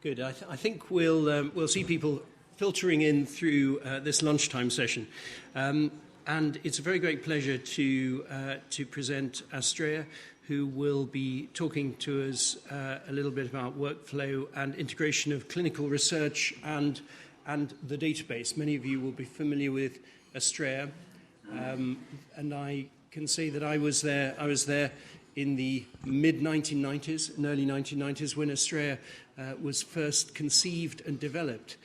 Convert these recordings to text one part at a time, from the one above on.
Good. I think we'll see people filtering in through this lunchtime session. And it's a very great pleasure to present Astrea, who will be talking to us a little bit about workflow and integration of clinical research and the database. Many of you will be familiar with Astrea, and I can say that I was there in the mid-1990s and early 1990s when Astrea was first conceived and developed.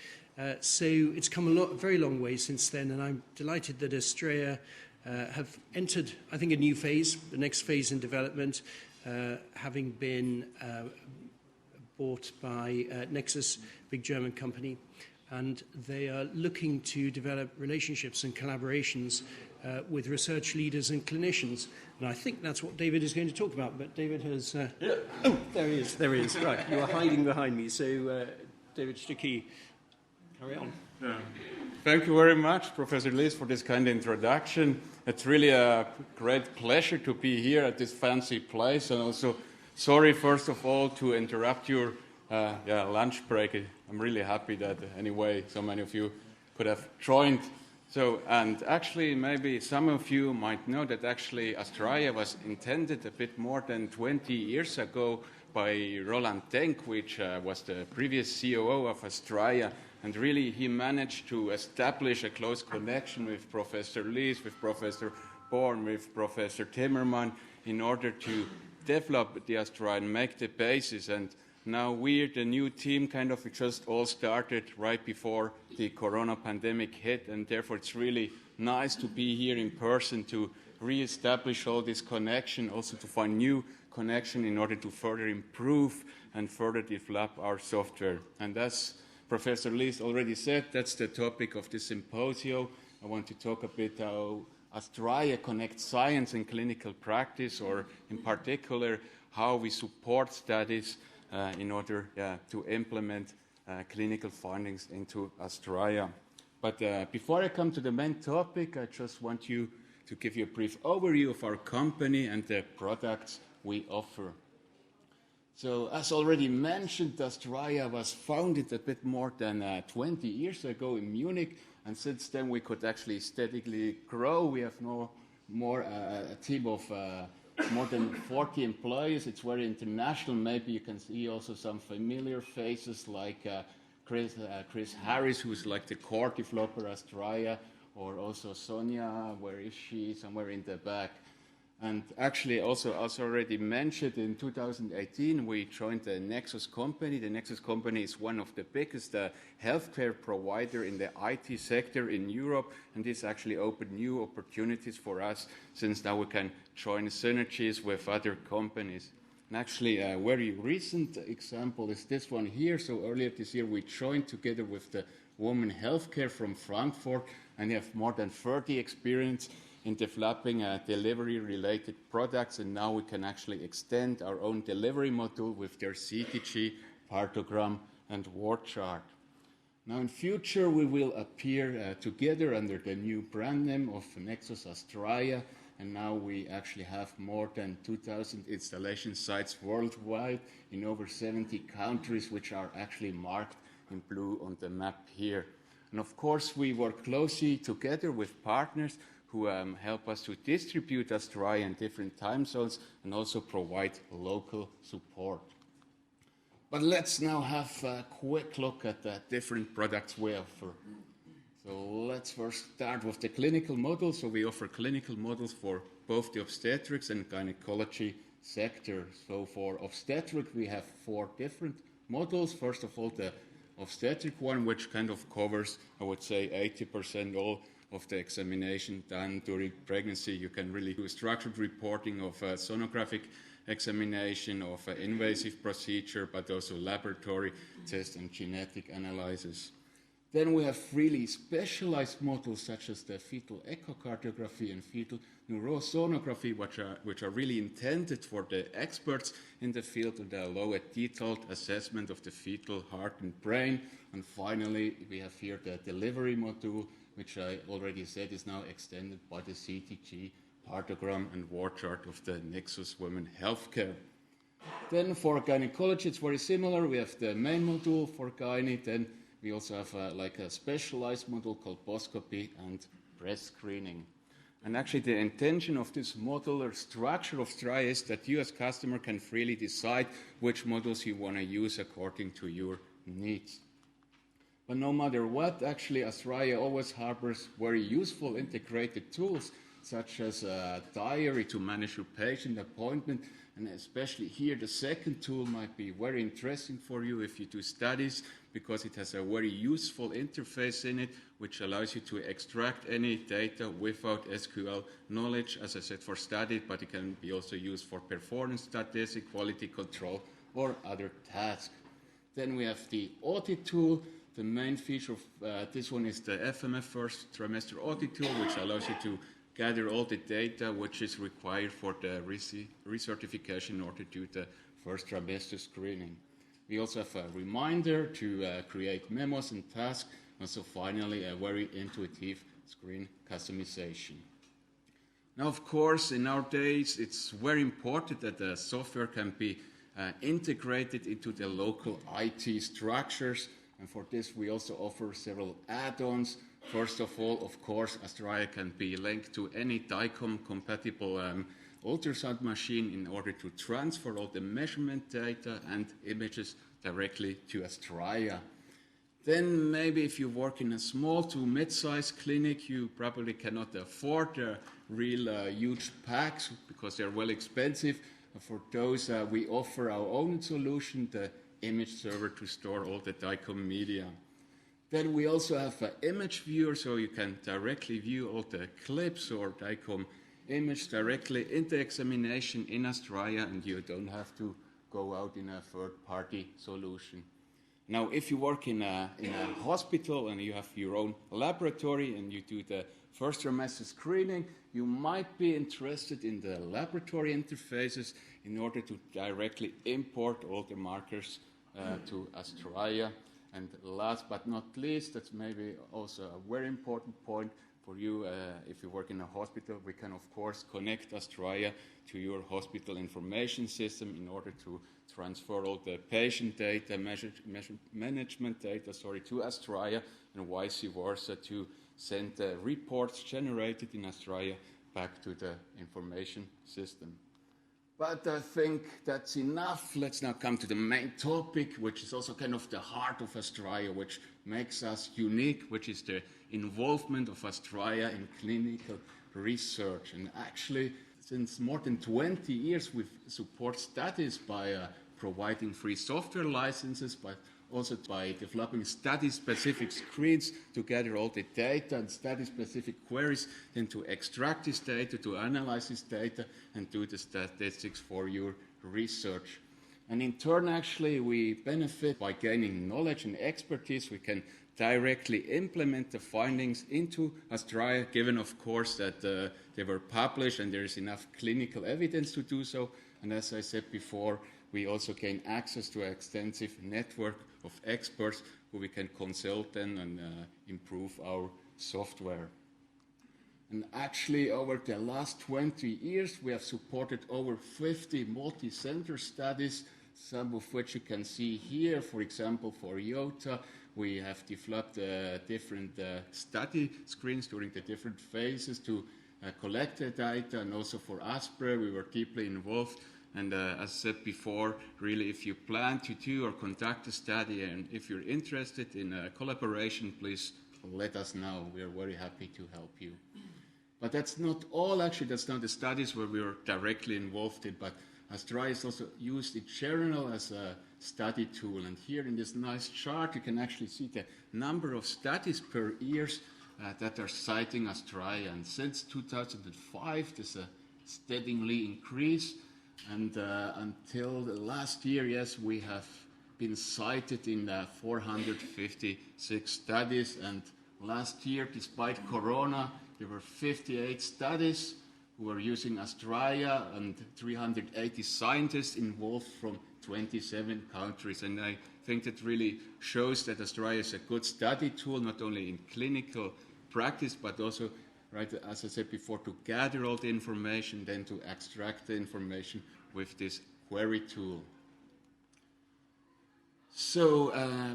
So it's come a very long way since then, and I'm delighted that Astrea have entered, I think, a new phase, the next phase in development, having been bought by Nexus, big German company, and they are looking to develop relationships and collaborations with research leaders and clinicians. And I think that's what David is going to talk about, but David has... Oh, there he is. Right, you are hiding behind me. So, David Stuckey, carry on. Yeah. Thank you very much, Professor Lies, for this kind introduction. It's really a great pleasure to be here at this fancy place, and also sorry, first of all, to interrupt your lunch break. I'm really happy that, anyway, so many of you could have joined. So, and actually, maybe some of you might know that actually Astrea was intended a bit more than 20 years ago by Roland Denk, which was the previous COO of Astrea. And really, he managed to establish a close connection with Professor Lies, with Professor Born, with Professor Timmermann, in order to develop the Astrea and make the basis. And now we're the new team, we just all started right before the corona pandemic hit, and therefore it's really nice to be here in person to re-establish all this connection, also to find new connection in order to further improve and further develop our software. And as Professor Lies already said, that's the topic of this symposium. I want to talk a bit how Astrea connects science and clinical practice, or in particular, how we support studies in order to implement clinical findings into Astrea. But before I come to the main topic, I just want to give you a brief overview of our company and the products we offer. So, as already mentioned, Astrea was founded a bit more than 20 years ago in Munich, and since then we could actually steadily grow. We have a team of more than 40 employees. It's very international. Maybe you can see also some familiar faces like Chris Harris, who's like the core developer Astrea, or also Sonia. Where is she? Somewhere in the back. And actually, also as already mentioned, in 2018 we joined the Nexus company. The Nexus company is one of the biggest healthcare provider in the IT sector in Europe, and this actually opened new opportunities for us, since now we can join synergies with other companies. And actually, a very recent example is this one here. So earlier this year we joined together with the Women Healthcare from Frankfurt, and we have more than 30 experience in developing delivery-related products, and now we can actually extend our own delivery module with their CTG, Partogram, and WordChart. Now in future we will appear together under the new brand name of Nexus Astrea, and now we actually have more than 2,000 installation sites worldwide in over 70 countries, which are actually marked in blue on the map here. And of course we work closely together with partners who help us to distribute Astrea in different time zones and also provide local support. But let's now have a quick look at the different products we offer. So let's first start with the clinical models. So we offer clinical models for both the obstetrics and gynecology sector. So for obstetric, we have 4 different models. First of all, the obstetric one, which covers, I would say, 80% all of the examination done during pregnancy. You can really do structured reporting of sonographic examination, of invasive procedure, but also laboratory tests and genetic analysis. Then we have really specialized models such as the fetal echocardiography and fetal neurosonography, which are really intended for the experts in the field, and they allow a detailed assessment of the fetal heart and brain. And finally, we have here the delivery module, which I already said is now extended by the CTG, Partogram, and WordChart of the Nexus Women Healthcare. Then for gynecology, it's very similar. We have the main module for gynae. Then we also have a specialized module called poscopy and breast screening. And actually, the intention of this modular structure of Astraea is that you as customer can freely decide which modules you want to use according to your needs. But no matter what, actually, Astraea always harbors very useful integrated tools, such as a diary to manage your patient appointment. And especially here, the second tool might be very interesting for you if you do studies, because it has a very useful interface in it, which allows you to extract any data without SQL knowledge, as I said, for study, but it can be also used for performance statistics, quality control, or other tasks. Then we have the audit tool. The main feature of this one is the FMF first trimester audit tool, which allows you to gather all the data which is required for the recertification in order to do the first trimester screening. We also have a reminder to create memos and tasks, and so finally a very intuitive screen customization. Now, of course, in our days, it's very important that the software can be integrated into the local IT structures, and for this we also offer several add-ons. First of all, of course, Astraea can be linked to any DICOM compatible ultrasound machine in order to transfer all the measurement data and images directly to Astraea. Then maybe if you work in a small to mid-sized clinic, you probably cannot afford real huge packs because they're well expensive. For those, we offer our own solution, the image server, to store all the DICOM media. Then we also have an image viewer, so you can directly view all the clips or DICOM image directly in the examination in Astraea, and you don't have to go out in a third-party solution. Now, if you work in a hospital and you have your own laboratory and you do the first trimester screening, you might be interested in the laboratory interfaces in order to directly import all the markers to Astraea. And last but not least, that's maybe also a very important point for you. If you work in a hospital, we can, of course, connect Astraea to your hospital information system in order to transfer all the patient data, management data, to Astraea, and vice versa, to send the reports generated in Astraea back to the information system. But I think that's enough. Let's now come to the main topic, which is also kind of the heart of Astraea, which makes us unique, which is the involvement of Astraea in clinical research. And actually, since more than 20 years, we support studies by providing free software licenses, but also by developing study-specific screens to gather all the data and study-specific queries, then to extract this data, to analyze this data, and do the statistics for your research. And in turn, actually, we benefit by gaining knowledge and expertise. We can directly implement the findings into Astraea, given, of course, that they were published and there is enough clinical evidence to do so. And as I said before, we also gain access to an extensive network of experts who we can consult and improve our software. And actually, over the last 20 years, we have supported over 50 multi-center studies, some of which you can see here. For example, for IOTA, we have developed different study screens during the different phases to collect the data, and also for ASPRE, we were deeply involved. And as I said before, really, if you plan to do or conduct a study, and if you're interested in a collaboration, please let us know. We are very happy to help you. But that's not all, actually. That's not the studies where we are directly involved in, but Astraea is also used in general as a study tool. And here in this nice chart, you can actually see the number of studies per year that are citing Astraea. And since 2005, there's a steadily increase. And until last year, yes, we have been cited in 456 studies. And last year, despite Corona, there were 58 studies who were using Astraea and 380 scientists involved from 27 countries. And I think that really shows that Astraea is a good study tool, not only in clinical practice, but also, right, as I said before, to gather all the information, then to extract the information with this query tool. So,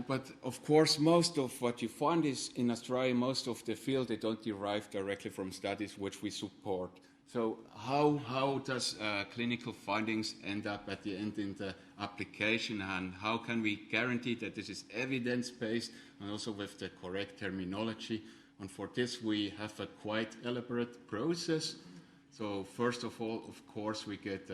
but of course, most of what you find is in Australia, most of the field, they don't derive directly from studies which we support. So how does clinical findings end up at the end in the application, and how can we guarantee that this is evidence-based and also with the correct terminology? And for this, we have a quite elaborate process. So first of all, of course, we get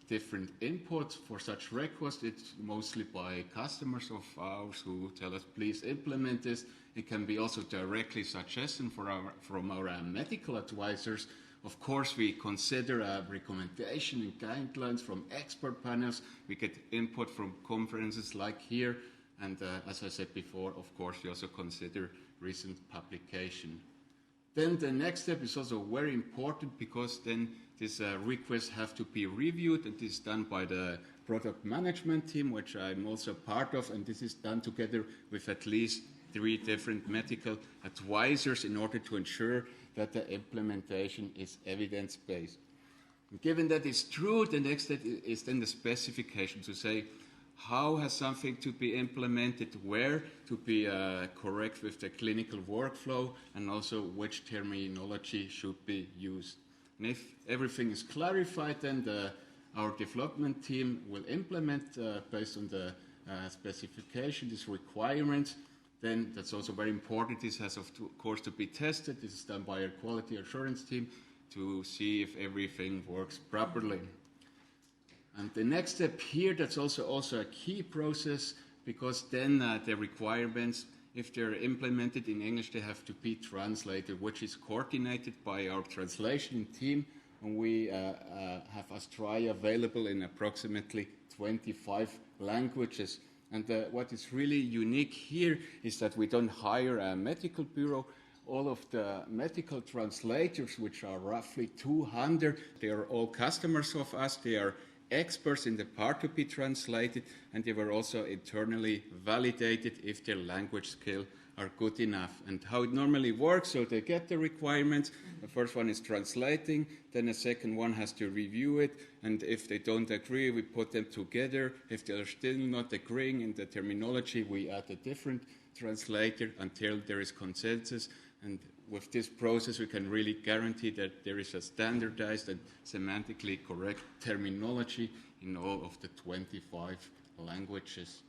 different inputs for such requests. It's mostly by customers of ours who tell us, please implement this. It can be also directly suggestion from our medical advisors. Of course, we consider a recommendation and guidelines from expert panels. We get input from conferences like here. And as I said before, of course, we also consider recent publication. Then the next step is also very important, because then these requests have to be reviewed, and this is done by the product management team, which I'm also part of, and this is done together with at least 3 different medical advisors in order to ensure that the implementation is evidence-based. Given that it's true, the next step is then the specification, to say how has something to be implemented, where to be correct with the clinical workflow, and also which terminology should be used. And if everything is clarified, then our development team will implement based on the specification, these requirements. Then that's also very important. This has, of course, to be tested. This is done by our quality assurance team to see if everything works properly. And the next step here, that's also a key process, because then the requirements, if they're implemented in English, they have to be translated, which is coordinated by our translation team. And we have Australia available in approximately 25 languages. And what is really unique here is that we don't hire a medical bureau. All of the medical translators, which are roughly 200, they are all customers of us. They are experts in the part to be translated, and they were also internally validated if their language skills are good enough. And how it normally works, so they get the requirements. The first one is translating, then the second one has to review it, and if they don't agree, we put them together. If they're still not agreeing in the terminology, we add a different translator until there is consensus. And with this process, we can really guarantee that there is a standardized and semantically correct terminology in all of the 25 languages.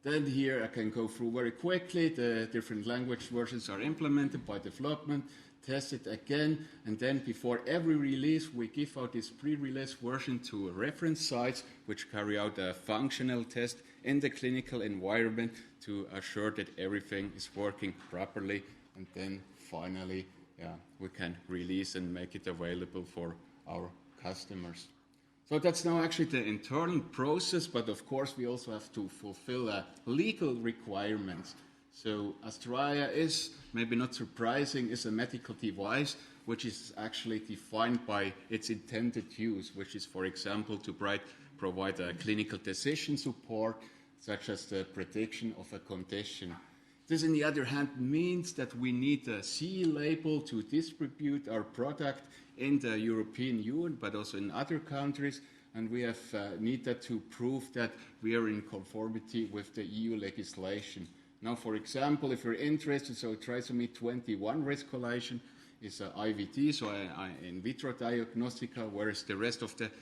Then here I can go through very quickly. The different language versions are implemented by development, tested again, and then before every release, we give out this pre-release version to reference sites, which carry out a functional test in the clinical environment to assure that everything is working properly. And then finally, we can release and make it available for our customers. So that's now actually the internal process, but of course we also have to fulfill legal requirements. So Australia is, maybe not surprising, is a medical device which is actually defined by its intended use, which is, for example, to provide a clinical decision support, such as the prediction of a condition. This, on the other hand, means that we need a CE label to distribute our product in the European Union, but also in other countries, and we have need that to prove that we are in conformity with the EU legislation. Now, for example, if you're interested, so trisomy 21 risk collation is a IVD, so in vitro diagnostica, whereas the rest of the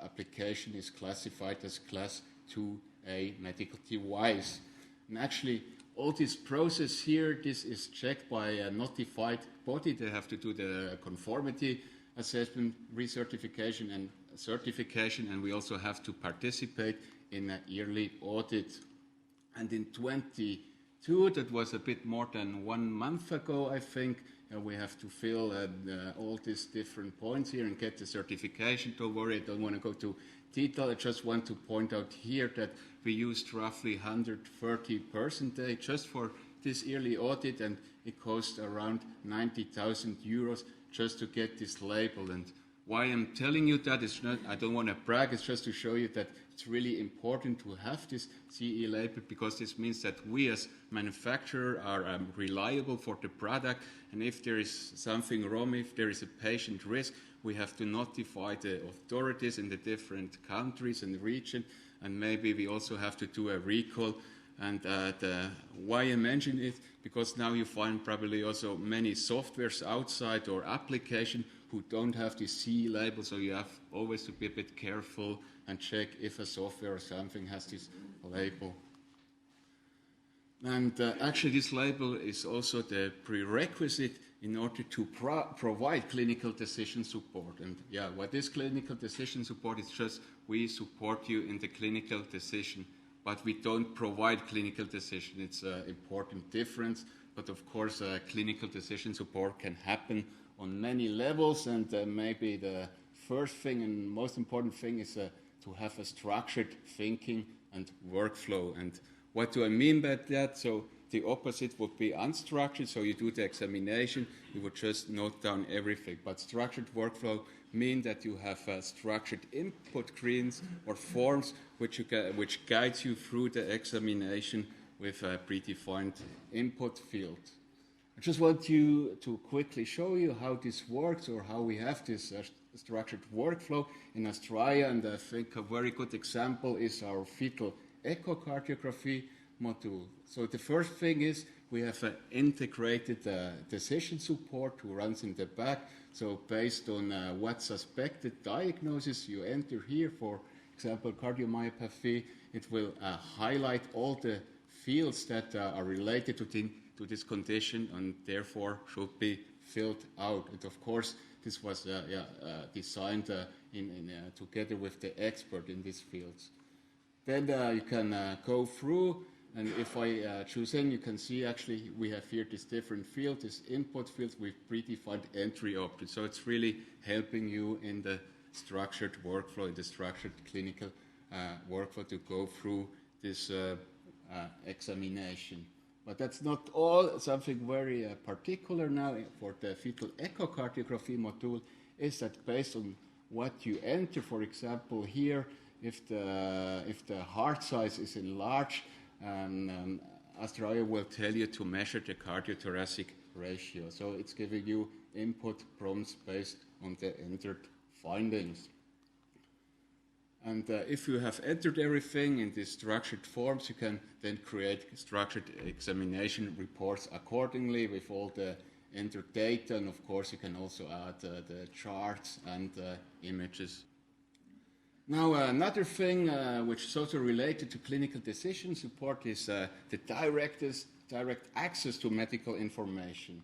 application is classified as Class 2A medical device. And actually, all this process here, this is checked by a notified body. They have to do the conformity assessment, recertification, and certification, and we also have to participate in a yearly audit. And in 22, that was a bit more than 1 month ago, I think, we have to fill all these different points here and get the certification. Don't worry, I don't want to go to detail. I just want to point out here that we used roughly 130 personnel just for this yearly audit, and it cost around 90,000 euros just to get this label. And Why I'm telling you that is not, I don't want to brag, it's just to show you that it's really important to have this CE label, because this means that we as manufacturer are reliable for the product, and if there is something wrong, if there is a patient risk, we have to notify the authorities in the different countries and region, and maybe we also have to do a recall. And why I mention it, because now you find probably also many softwares outside or application who don't have the CE label, so you have always to be a bit careful and check if a software or something has this label. And actually this label is also the prerequisite in order to provide clinical decision support. And yeah, what is clinical decision support? It's just we support you in the clinical decision, but we don't provide clinical decision. It's an important difference, but of course clinical decision support can happen on many levels, and maybe the first thing and most important thing is to have a structured thinking and workflow. And what do I mean by that? So the opposite would be unstructured, so you do the examination, you would just note down everything. But structured workflow mean that you have structured input screens or forms which guides you through the examination with a predefined input field. I just want you to quickly show you how this works, or how we have this structured workflow in Astraea, and I think a very good example is our fetal echocardiography module. So the first thing is we have an integrated decision support who runs in the back. So based on what suspected diagnosis you enter here, for example, cardiomyopathy, it will highlight all the fields that are related to this condition and therefore should be filled out. And of course, this was designed together with the expert in these fields. Then you can go through, and if I choose in, you can see actually we have here this different field, this input fields with predefined entry options. So it's really helping you in the structured workflow, in the structured clinical workflow to go through this examination. But that's not all. Something very particular now for the fetal echocardiography module is that based on what you enter, for example, here, if the heart size is enlarged, Astraea will tell you to measure the cardiothoracic ratio. So it's giving you input prompts based on the entered findings. And if you have entered everything in these structured forms, you can then create structured examination reports accordingly with all the entered data. And of course, you can also add the charts and images. Now, another thing which is also related to clinical decision support is the direct access to medical information.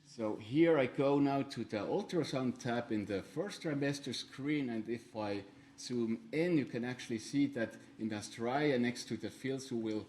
So here I go now to the ultrasound tab in the first trimester screen, and if I zoom in, you can actually see that in Astraea, next to the fields, you will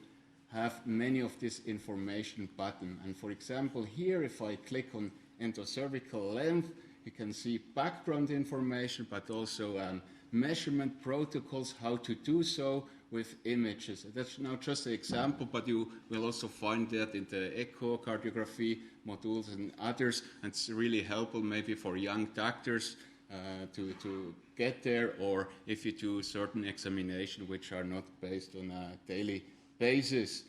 have many of this information button. And for example, here, if I click on endocervical length, you can see background information, but also measurement protocols, how to do so with images. That's now just an example, but you will also find that in the echocardiography modules and others. And it's really helpful maybe for young doctors to get there, or if you do certain examinations which are not based on a daily basis.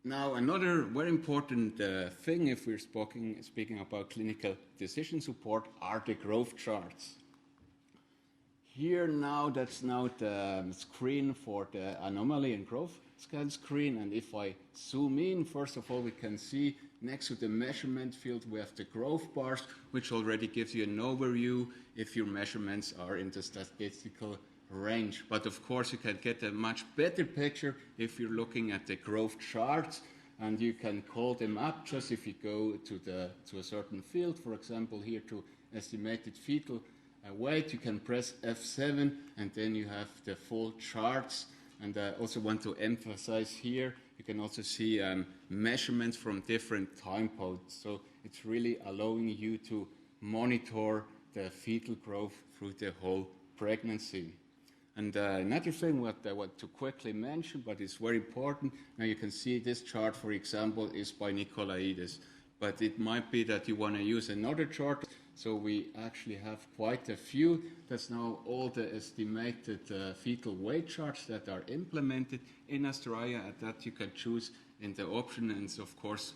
Now, another very important thing, if we're speaking about clinical decision support, are the growth charts. Here now, that's now the screen for the anomaly and growth scan screen. And if I zoom in, first of all, we can see next to the measurement field, we have the growth bars, which already gives you an overview if your measurements are in the statistical range. But of course, you can get a much better picture if you're looking at the growth charts, and you can call them up just if you go to a certain field. For example, here to estimated fetal weight, you can press F7, and then you have the full charts. And I also want to emphasize here, you can also see measurements from different time points. So it's really allowing you to monitor the fetal growth through the whole pregnancy. And another thing what I want to quickly mention, but it's very important, now you can see this chart, for example, is by Nicolaides. But it might be that you want to use another chart. So we actually have quite a few. That's now all the estimated fetal weight charts that are implemented in Australia, and that you can choose in the option. And it's of course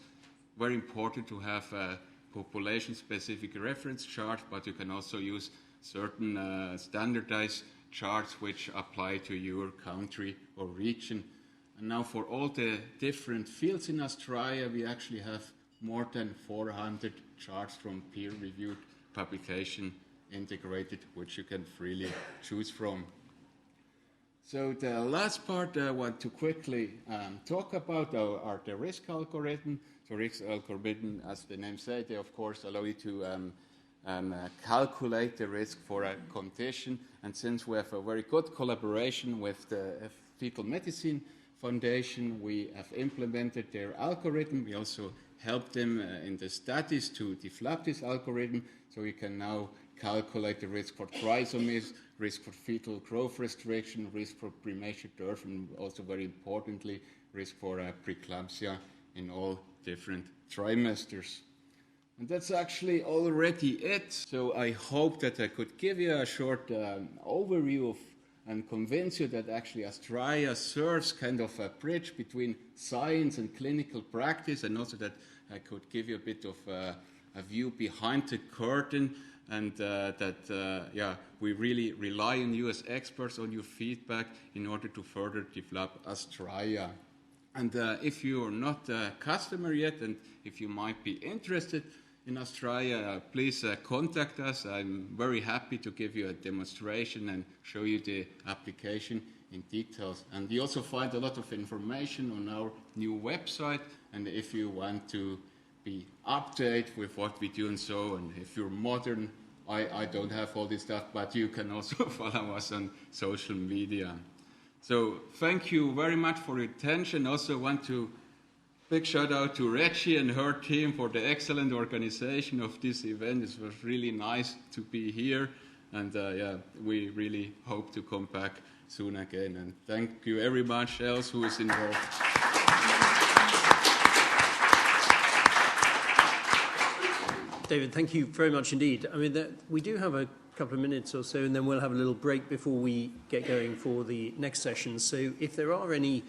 very important to have a population-specific reference chart, but you can also use certain standardized charts which apply to your country or region. And now for all the different fields in Australia, we actually have more than 400 charts from peer-reviewed publication integrated, which you can freely choose from. So the last part I want to quickly talk about are the risk algorithm. So risk algorithm, as the name says, they of course allow you to calculate the risk for a condition. And since we have a very good collaboration with the Fetal Medicine Foundation, we have implemented their algorithm. We also helped them in the studies to develop this algorithm, so we can now calculate the risk for trisomies, risk for fetal growth restriction, risk for premature birth, and also very importantly, risk for preeclampsia in all different trimesters. And that's actually already it. So I hope that I could give you a short overview of and convince you that actually Australia serves kind of a bridge between science and clinical practice, and also that I could give you a bit of a view behind the curtain, and that we really rely on US experts, on your feedback in order to further develop Australia. And if you're not a customer yet, and if you might be interested in Australia, please contact us. I'm very happy to give you a demonstration and show you the application in details. And you also find a lot of information on our new website. And if you want to be up to date with what we do and so, and if you're modern, I don't have all this stuff, but you can also follow us on social media. So thank you very much for your attention. Also want to big shout out to Reggie and her team for the excellent organization of this event. It was really nice to be here, and we really hope to come back soon again. And thank you very much else who is involved. David, thank you very much indeed. I mean, we do have a couple of minutes or so, and then we'll have a little break before we get going for the next session. So if there are any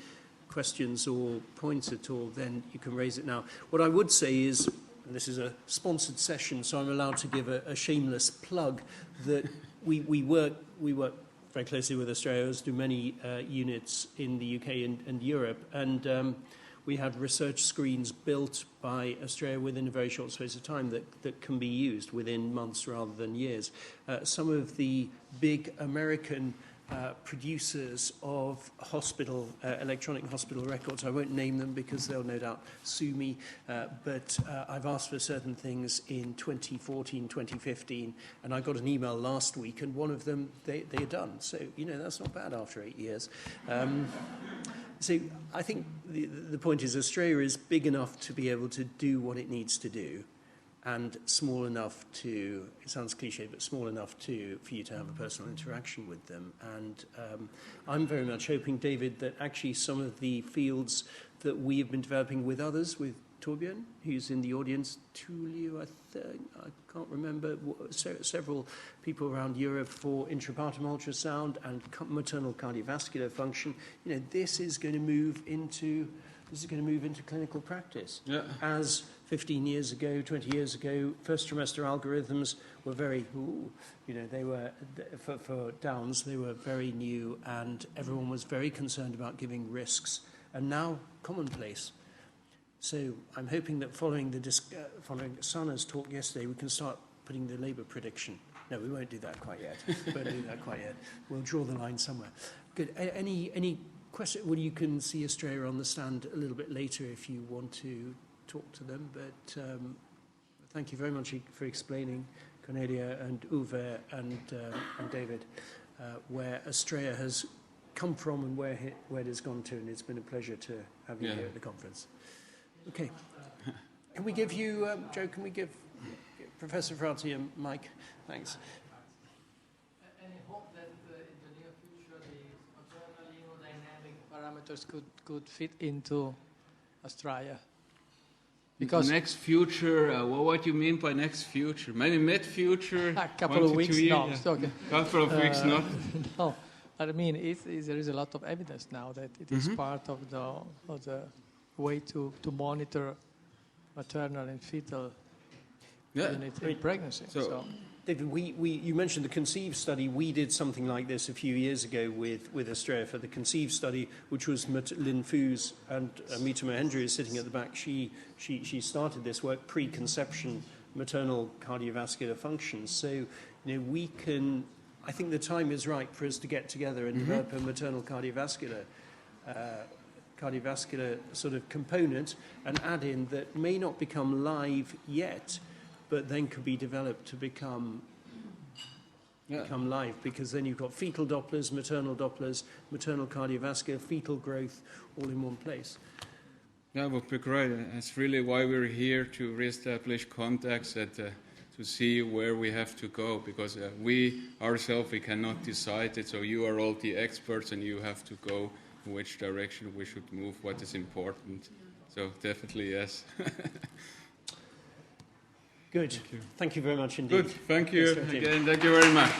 questions or points at all, then you can raise it now. What I would say is, and this is a sponsored session, so I'm allowed to give a shameless plug, that we work very closely with Australia, as do many units in the UK and Europe, and we had research screens built by Australia within a very short space of time that can be used within months rather than years. Some of the big American producers of electronic hospital records. I won't name them because they'll no doubt sue me, but I've asked for certain things in 2014, 2015, and I got an email last week, and one of them they're done. So, that's not bad after 8 years. So I think the point is Australia is big enough to be able to do what it needs to do, and small enough to, it sounds cliche, but small enough for you to have a personal interaction with them. And I'm very much hoping, David, that actually some of the fields that we have been developing with others, with Torbjörn, who's in the audience, Tulio, I can't remember, several people around Europe for intrapartum ultrasound and maternal cardiovascular function, this is going to move into clinical practice. Yeah. As 15 years ago, 20 years ago, first trimester algorithms were very, they were, for Downs, they were very new, and everyone was very concerned about giving risks, and now commonplace. So I'm hoping that following Sana's talk yesterday, we can start putting the labour prediction. No, we won't do that quite yet. We'll draw the line somewhere. Good. Any question? Well, you can see Australia on the stand a little bit later if you want to talk to them. But thank you very much for explaining, Cornelia and Uwe and David, where Australia has come from and where it has gone to. And it's been a pleasure to have you here at the conference. Okay. Can we give you, Joe, can we give Professor Frati a mic? Thanks. Any hope that in the near future the maternal hemodynamic parameters could fit into Australia? Because next future, what do you mean by next future? Maybe mid-future? a couple 1 of to weeks 2 years? now. Yeah. So, okay. Couple of weeks, not? No, but I mean, there is a lot of evidence now that it is part of the way to monitor maternal and fetal units in pregnancy. So- David, you mentioned the CONCEIVE study. We did something like this a few years ago with Australia for the CONCEIVE study, which was Lin Fu's, and Mita Mahendra is sitting at the back. She started this work pre-conception maternal cardiovascular function. So, we can. I think the time is right for us to get together and develop a maternal cardiovascular sort of component and add in that may not become live yet, but then could be developed to become live, because then you've got fetal Dopplers, maternal cardiovascular, fetal growth, all in one place. That would be great. That's really why we're here, to reestablish contacts to see where we have to go, because we ourselves, we cannot decide it, so you are all the experts and you have to go in which direction we should move, what is important. So definitely yes. Good. Thank you very much indeed. Good. Thank you Yes, again. Thank you very much.